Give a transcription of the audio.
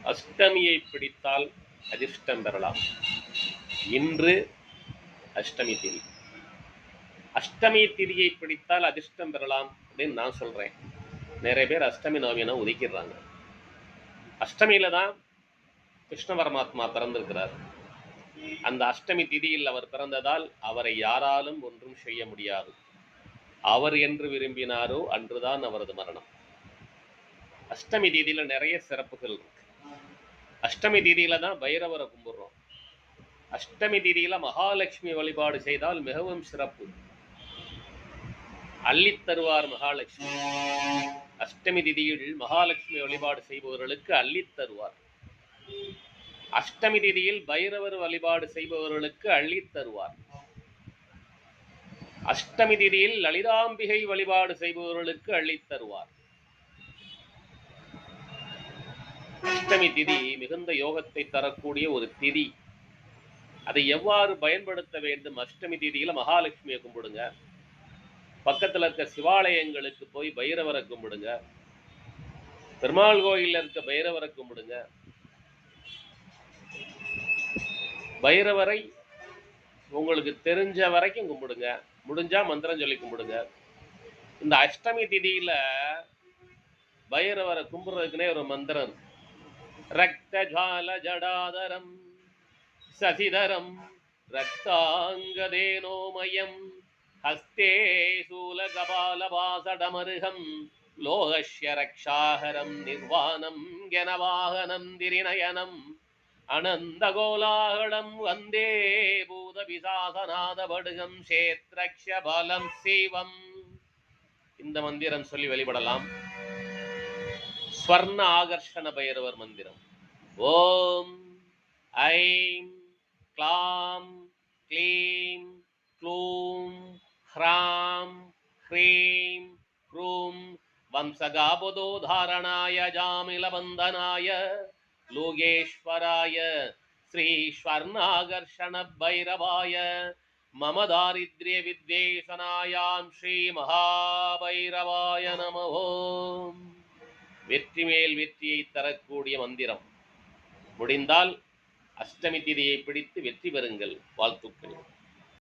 அஷ்டமியை பிடித்தால் அதிர்ஷ்டம் பெறலாம். இன்று அஷ்டமி திதி. அஷ்டமி திதியை பிடித்தால் அதிர்ஷ்டம் பெறலாம் அப்படின்னு நான் சொல்றேன். நிறைய பேர் அஷ்டமி நவமியை ஒதுக்கிடுறாங்க. அஷ்டமியில தான் கிருஷ்ண பரமாத்மா பிறந்திருக்கிறார். அந்த அஷ்டமி திதியில் அவர் பிறந்ததால் அவரை யாராலும் ஒன்றும் செய்ய முடியாது. அவர் என்று விரும்பினாரோ அன்றுதான் அவரது மரணம். அஷ்டமி திதியில நிறைய சிறப்புகள் இருக்கு. அஷ்டமி திதியில தான் பைரவரை கும்பிடுறோம். அஷ்டமி திதியில மகாலட்சுமி வழிபாடு செய்தால் மிகவும் சிறப்பு. அள்ளித் தருவார் மகாலட்சுமி. அஷ்டமி திதியில் மகாலட்சுமி வழிபாடு செய்பவர்களுக்கு அள்ளித் தருவார். அஷ்டமி திதியில் பைரவர் வழிபாடு செய்பவர்களுக்கு அள்ளித் தருவார். அஷ்டமி திதியில் லலிதாம்பிகை வழிபாடு செய்பவர்களுக்கு அள்ளித் தருவார். அஷ்டமி திதி மிகுந்த யோகத்தை தரக்கூடிய ஒரு திதி. அதை எவ்வாறு பயன்படுத்த வேண்டும்? அஷ்டமி திதியில மகாலட்சுமியை கும்பிடுங்க. பக்கத்துல இருக்க சிவாலயங்களுக்கு போய் பைரவரை கும்பிடுங்க. பெருமாள் கோயில்ல இருக்க பைரவரை கும்பிடுங்க. பைரவரை உங்களுக்கு தெரிஞ்ச வரைக்கும் கும்பிடுங்க. முடிஞ்சா மந்திரம் சொல்லி கும்பிடுங்க. இந்த அஷ்டமி திதியில பைரவரை கும்பிடுறதுக்குனே ஒரு மந்திரம் இருக்கு. ரக்தஜால ஜடாதரம் சசிதரம் ரக்தாங்கதேனோமயம் ஹஸ்தே சூலகபாலபாசடமருகம் லோகஸ்ய ரக்ஷாஹரம் நிர்வாணம் கனவாகனம் திரிநயனம் அனந்தகோலாகலம் வந்தே பூதபிசாசநாதபடுகம் சேத்ரக்ஷ பலம் சீவம். இந்த மந்திரம் சொல்லி வழிபடலாம். ஸ்வர்ண ஆகர்ஷண பைரவர் மந்திரம். ஓம் ஐம் க்ளாம் க்ளீம் க்ளூம் ஹ்ராம் ஹ்ரீம் க்ரூம் வம்சகாபுதோதாரணாய ஜாமிலபந்தனாய லோகேஸ்வராய ஸ்ரீ ஸ்வர்ணாகர்ஷண பைரவாய மம தாரித்ரிய வித்வேஷனாயாம் ஸ்ரீ மகாபைரவாய நமோ. வெற்றி மேல் வெற்றியை தரக்கூடிய மந்திரம். முடிந்தால் அஷ்டமி திதியை பிடித்து வெற்றி பெறுங்கள். வாழ்த்துக்கள்.